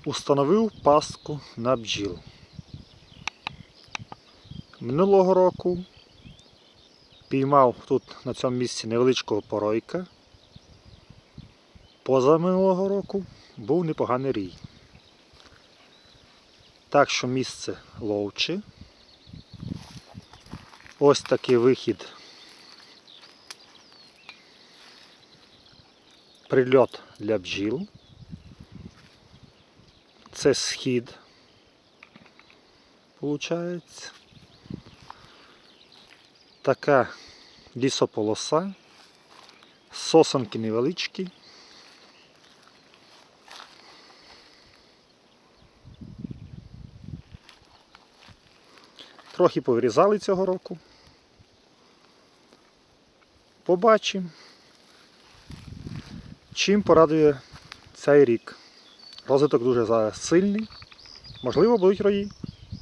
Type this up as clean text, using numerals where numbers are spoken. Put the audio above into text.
Установив пастку на бджіл. Минулого року піймав тут на цьому місці невеличкого поройка. Позаминулого року був непоганий рій. Так що місце ловче. Ось такий вихід. Прильот для бджіл. Це схід, виходить. Така лісополоса, сосенки невеличкі. Трохи повирізали цього року. Побачимо, чим порадує цей рік. Розвиток дуже зараз сильний, можливо, будуть рої.